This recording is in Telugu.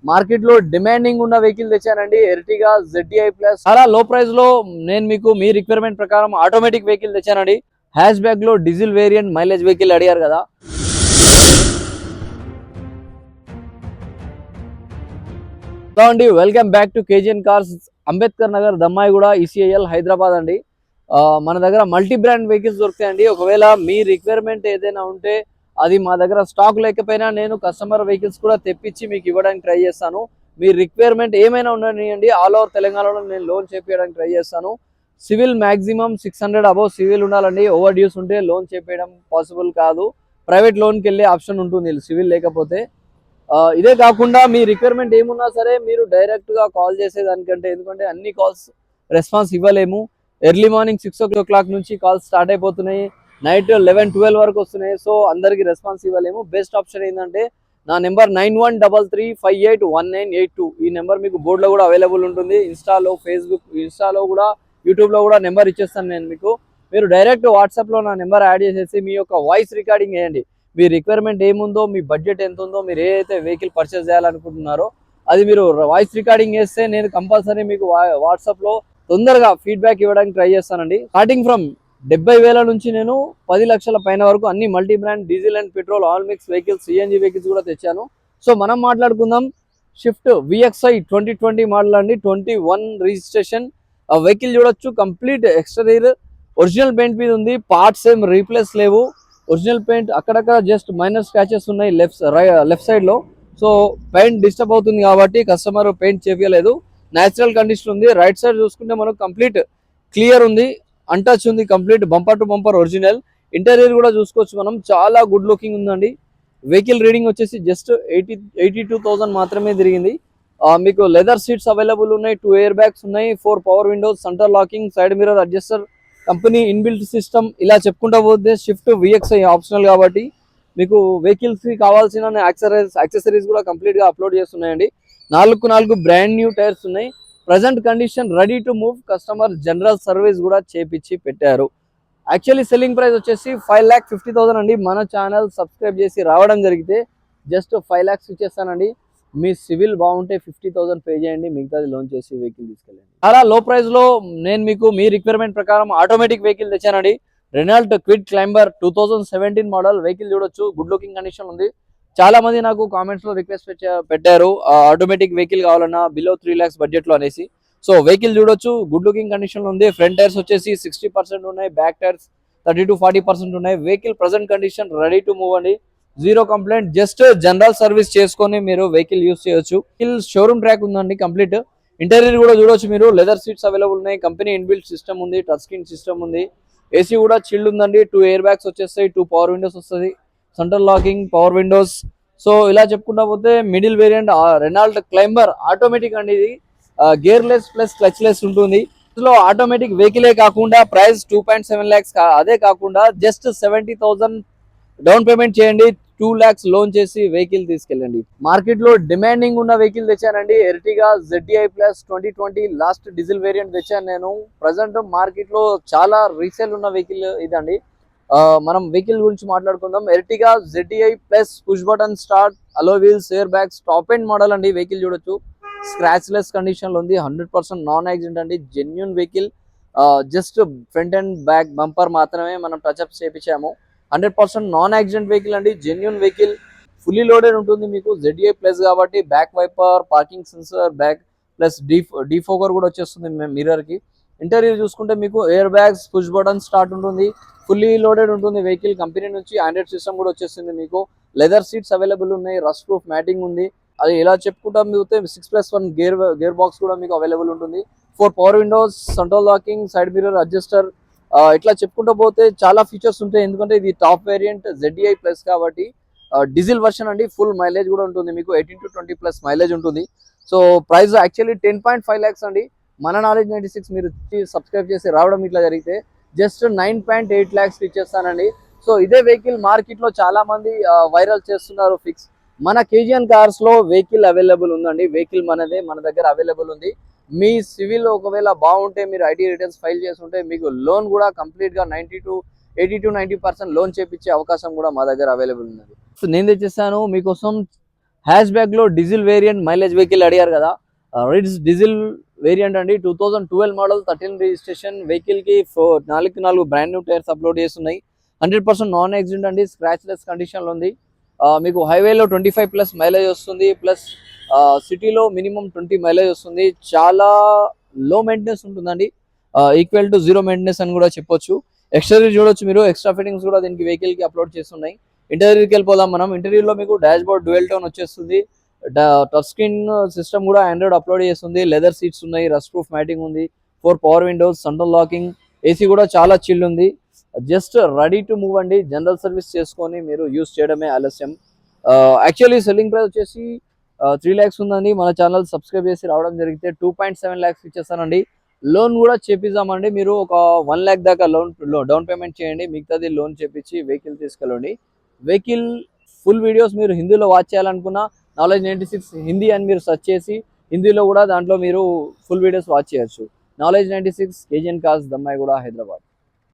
మార్కెట్ లో డిమాండింగ్ ఉన్న వెహికల్ తెచ్చానండి. ఎర్టిగా ZDI ప్లస్ చాలా లో ప్రైస్ లో నేను మీకు మీ రిక్వైర్మెంట్ ప్రకారం ఆటోమేటిక్ వెహికల్ తెచ్చానండి. హ్యాష్ బ్యాక్ లో డీజిల్ వేరియంట్ మైలేజ్ వెహికల్ అడిగారు కదా. హలో అండి, welcome back to KGN cars, Ambedkar Nagar, Dammaiguda, ECIL, Hyderabad అండి. మన దగ్గర మల్టీ బ్రాండ్ వెహికల్స్ దొరుకుతాయండి. ఒకవేళ మీ రిక్వైర్మెంట్ ఏదైనా ఉంటే అది మా దగ్గర స్టాక్ లేకపోయినా నేను కస్టమర్ వెహికల్స్ కూడా తెప్పించి మీకు ఇవ్వడానికి ట్రై చేస్తాను. మీ రిక్వైర్మెంట్ ఏమైనా ఉండనియండి, ఆల్ ఓవర్ తెలంగాణలో నేను లోన్ చేపించడానికి ట్రై చేస్తాను. సివిల్ మాక్సిమం 600 అబౌవ్ సివిల్ ఉండాలండి. ఓవర్ డ్యూస్ ఉంటే లోన్ చేపించడం పాసిబుల్ కాదు. ప్రైవేట్ లోన్కి వెళ్ళే ఆప్షన్ ఉంటుంది సివిల్ లేకపోతే. ఇదే కాకుండా మీ రిక్వైర్మెంట్ ఏమున్నా సరే మీరు డైరెక్ట్ గా కాల్ చేసేదానికంటే, ఎందుకంటే అన్ని కాల్స్ రెస్పాన్స్ ఇవ్వలేము. ఎర్లీ మార్నింగ్ 6 o'clock నుంచి కాల్స్ స్టార్ట్ అయిపోతున్నాయి, నైట్ 11-12 వరకు వస్తున్నాయి. సో అందరికి రెస్పాన్స్ ఇవ్వలేము. బెస్ట్ ఆప్షన్ ఏంటంటే నా నెంబర్ 9133581982. ఈ నెంబర్ మీకు బోర్డులో కూడా అవైలబుల్ ఉంటుంది. ఇన్స్టాలో కూడా, యూట్యూబ్లో కూడా నెంబర్ ఇచ్చేస్తాను నేను మీకు. మీరు డైరెక్ట్ వాట్సాప్లో నా నెంబర్ యాడ్ చేసేసి మీ యొక్క వాయిస్ రికార్డింగ్ చేయండి. మీ రిక్వైర్మెంట్ ఏముందో, మీ బడ్జెట్ ఎంత ఉందో, మీరు ఏదైతే వెహికల్ పర్చేస్ చేయాలనుకుంటున్నారో అది మీరు వాయిస్ రికార్డింగ్ చేస్తే నేను కంపల్సరీ మీకు వాట్సాప్లో తొందరగా ఫీడ్బ్యాక్ ఇవ్వడానికి ట్రై చేస్తానండి. స్టార్టింగ్ ఫ్రమ్ 70,000 నుంచి నేను 10 లక్షల పైన వరకు అన్ని multi brand diesel and petrol all mix vehicles, CNG vehicles కూడా తెచ్చాను. సో మనం మాట్లాడుకుందాం. షిఫ్ట్ VXI 2020 మోడల్ అండి, 21 రిజిస్ట్రేషన్. వెహికల్ చూడొచ్చు, కంప్లీట్ ఎక్స్టీరియర్ ఒరిజినల్ పెయింట్ మీద ఉంది. పార్ట్స్ ఏం రీప్లేస్ లేవు. ఒరిజినల్ పెయింట్, అక్కడక్కడ జస్ట్ మైనర్ స్క్రాచెస్ ఉన్నాయి లెఫ్ట్ సైడ్ లో. సో పెయింట్ డిస్టర్బ్ అవుతుంది కాబట్టి కస్టమర్ పెయింట్ చేపించలేదు. న్యాచురల్ కండిషన్ ఉంది. రైట్ సైడ్ చూసుకుంటే మనకు కంప్లీట్ క్లియర్ ఉంది, అన్టచ్ ఉంది, complete bumper to bumper original. Interior కూడా చూసుకోవచ్చు మనం, చాలా గుడ్ లుకింగ్ ఉందండి. వెహికల్ రీడింగ్ వచ్చేసి జస్ట్ 82,000 మాత్రమే తిరిగింది. మీకు లెదర్ సీట్స్ అవైలబుల్ ఉన్నాయి, 2 ఎయిర్ బ్యాగ్స్ ఉన్నాయి, 4 power Windows, centre locking, side mirror adjuster, company inbuilt system. ఇలా చెప్పుకుంటా పోతే షిఫ్ట్ VXI ఆప్షనల్ కాబట్టి మీకు వెహికల్స్ కి కావాల్సిన యాక్సెసరీస్ కూడా కంప్లీట్ గా అప్లోడ్ చేస్తున్నాయండి. 4 బ్రాండ్ న్యూ టైర్స్ ఉన్నాయి. Present condition, ready to move. Customer general service కూడా చేపించి పెట్టారు. యాక్చువల్లీ సెల్లింగ్ ప్రైస్ వచ్చేసి 5,50,000 అండి. మన ఛానల్ సబ్స్క్రైబ్ చేసి రావడం జరిగితే జస్ట్ 5 lakhs ఇచ్చేస్తానండి. మీ సివిల్ బాగుంటే 50,000 పే చేయండి, మిగతాది లోన్ చేసి వెహికల్ తీసుకెళ్ళండి. చాలా లో ప్రైస్ లో నేను మీకు మీ రిక్వైర్మెంట్ ప్రకారం ఆటోమేటిక్ వెహికల్ తెచ్చానండి. Renault Kwid Climber 2017 model vehicle చూడొచ్చు, గుడ్ లుకింగ్ కండిషన్ ఉంది. చాలా మంది నాకు కామెంట్స్ లో రిక్వెస్ట్ పెట్టారు ఆటోమేటిక్ వెహికల్ కావాలన్నా బిలో 3 lakhs బడ్జెట్ లో అనేసి. సో వెహికల్ చూడొచ్చు, గుడ్ లుకింగ్ కండిషన్ లో ఉంది. ఫ్రంట్ టైర్స్ వచ్చేసి 60% ఉన్నాయి, బ్యాక్ టైర్స్ 30-40% ఉన్నాయి. Vehicle present condition, ready to move అండి. Zero complaint. Just general service చేసుకొని మీరు వెహికల్ యూస్ చేయొచ్చు. వెహికల్ షోరూమ్ ట్రాక్ ఉందండి కంప్లీట్. ఇంటీరియర్ కూడా చూడొచ్చు మీరు, లెదర్ సీట్స్ అవైలబుల్ ఉన్నాయి, కంపెనీ ఇన్బిల్ట్ సిస్టమ్ ఉంది, టచ్ స్క్రీన్ సిస్టమ్ ఉంది, ఏసీ కూడా చిల్డ్ ఉందండి. 2 ఎయిర్ బ్యాగ్స్ వచ్చేస్తాయి, 2 పవర్ విండోస్ వస్తుంది, centre locking, power windows. So ఇలా చెప్పుకుంటా పోతే middle variant Renault Climber automatic అండి. ఇది gear less plus clutch less ఉంటుంది. ఇందులో ఆటోమేటిక్ వెహికలే కాకుండా ప్రైస్ 2.7 lakhs, అదే కాకుండా జస్ట్ 70,000 డౌన్ పేమెంట్ చేయండి, 2 lakhs లోన్ చేసి వెహికల్ తీసుకెళ్ళండి. మార్కెట్ లో డిమాండింగ్ ఉన్న వెహికల్ తెచ్చానండి. Ertiga ZDI plus 2020 last diesel variant తెచ్చాను నేను. ప్రజెంట్ మార్కెట్ లో చాలా రీసేల్ ఉన్న వెహికల్ ఇదండి. మనం వెహికల్ గురించి మాట్లాడుకుందాం. Ertiga ZDI plus push button start, alloy wheels, air bags, top end model అండి. వెహికల్ చూడొచ్చు, స్క్రాచ్ లెస్ కండిషన్ లో ఉంది, 100% నాన్ యాక్సిడెంట్ అండి, genuine vehicle. Just front and back bumper మాత్రమే మనం టచ్అప్ చేపించాము. 100% నాన్ యాక్సిడెంట్ వెహికల్ అండి, జెన్యూన్ వెహికల్. ఫుల్లీ లోడెడ్ ఉంటుంది మీకు, ZDI ప్లస్ కాబట్టి back wiper, parking sensor, back plus defogger కూడా వచ్చేస్తుంది మిర్రర్ కి. ఇంటీరియర్ చూసుకుంటే మీకు air bags, push button start ఉంటుంది, ఫుల్లీ లోడెడ్ ఉంటుంది వెహికల్. కంపెనీ నుంచి ఆండ్రాయిడ్ సిస్టమ్ కూడా వచ్చేస్తుంది మీకు. లెదర్ సీట్స్ అవైలబుల్ ఉన్నాయి, రస్ట్ ప్రూఫ్ మ్యాటింగ్ ఉంది. అది ఇలా చెప్పుకుంటా మిగితే 6+1 గేర్ బాక్స్ కూడా మీకు అవైలబుల్ ఉంటుంది. 4 power Windows, central locking, side mirror adjuster. ఇట్లా చెప్పుకుంటూ పోతే చాలా ఫీచర్స్ ఉంటాయి. ఎందుకంటే ఇది టాప్ వేరియంట్ ZDI ప్లస్ కాబట్టి డీజిల్ వర్షన్ అండి. ఫుల్ మైలేజ్ కూడా ఉంటుంది మీకు, 18-20+ మైలేజ్ ఉంటుంది. సో ప్రైస్ యాక్చువల్లీ 10.5 lakhs అండి. మన నాలెడ్జ్ 96 మీరు సబ్స్క్రైబ్ చేసి రావడం ఇట్లా జరిగితే జస్ట్ 9.8 lakhs ఇచ్చేస్తానండి. సో ఇదే వెహికల్ మార్కెట్ లో చాలా మంది వైరల్ చేస్తున్నారు ఫిక్స్. మన KGN కార్స్ లో వెహికల్ అవైలబుల్ ఉందండి. వెహికల్ మనదే, మన దగ్గర అవైలబుల్ ఉంది. మీ సివిల్ ఒకవేళ బాగుంటే, మీరు IT రిటర్న్స్ ఫైల్ చేస్తుంటే మీకు లోన్ కూడా కంప్లీట్ గా 80-90% లోన్ చేపించే అవకాశం కూడా మా దగ్గర అవైలబుల్ ఉంది. సో నేను తెచ్చేస్తాను మీకోసం హ్యాష్ బ్యాక్ లో డీజిల్ వేరియంట్ మైలేజ్ వెహికల్ అడిగారు కదా, రిడ్స్ డీజిల్ వేరియంట్ అండి. 2012 మోడల్ 13 రిజిస్ట్రేషన్ వెహికల్ కి 4 బ్రాండ్ న్యూ టైర్స్ అప్లోడ్ చేస్తున్నాయి. 100% నాన్ యాక్సిడెంట్ అండి, స్క్రాచ్ లెస్ కండిషన్ లో ఉంది. మీకు హైవేలో 25+ మైలేజ్ వస్తుంది, ప్లస్ సిటీలో మినిమం 20 మైలేజ్ వస్తుంది. చాలా లో మెయింటెనెన్స్ ఉంటుందండి, ఈక్వల్ టు జీరో మెయింటెనెన్స్ అని కూడా చెప్పొచ్చు. ఎక్స్టీరియర్ చూడొచ్చు మీరు, ఎక్స్ట్రా ఫిట్టింగ్స్ కూడా దీనికి వెహికల్ కి అప్లోడ్ చేస్తున్నాయి. ఇంటీరియర్కి వెళ్ళిపోదాం మనం. ఇంటీరియర్ లో మీకు డాష్ బోర్డ్ డ్యూయల్ టోన్ వచ్చేస్తుంది. టచ్ స్క్రీన్ సిస్టమ్ కూడా ఆండ్రాయిడ్ అప్లోడ్ చేస్తుంది. లెదర్ సీట్స్ ఉన్నాయి, రస్ట్ ప్రూఫ్ మ్యాటింగ్ ఉంది, 4 power Windows, central locking, AC కూడా చాలా చిల్ ఉంది. జస్ట్ రెడీ టు మూవ్ అండి. జనరల్ సర్వీస్ చేసుకొని మీరు యూస్ చేయడమే ఆలస్యం. యాక్చువల్లీ సెల్లింగ్ ప్రైస్ వచ్చేసి 3 lakhs ఉందండి. మన ఛానల్ సబ్స్క్రైబ్ చేసి రావడం జరిగితే 2.7 lakhs ఇచ్చేస్తానండి. లోన్ కూడా చేపిద్దామండి. మీరు ఒక 1 lakh దాకా లోన్ డౌన్ పేమెంట్ చేయండి, మిగతాది లోన్ చేపించి వెహికల్ తీసుకెళ్ళండి. వెహికల్ ఫుల్ వీడియోస్ మీరు హిందీలో వాచ్ చేయాలనుకున్నా నాలెడ్జ్ 96 హిందీ అని మీరు సెర్చ్ చేసి హిందీలో కూడా దాంట్లో మీరు ఫుల్ వీడియోస్ వాచ్ చేయొచ్చు. Knowledge 96 KGN cars, Dammaiguda, Hyderabad.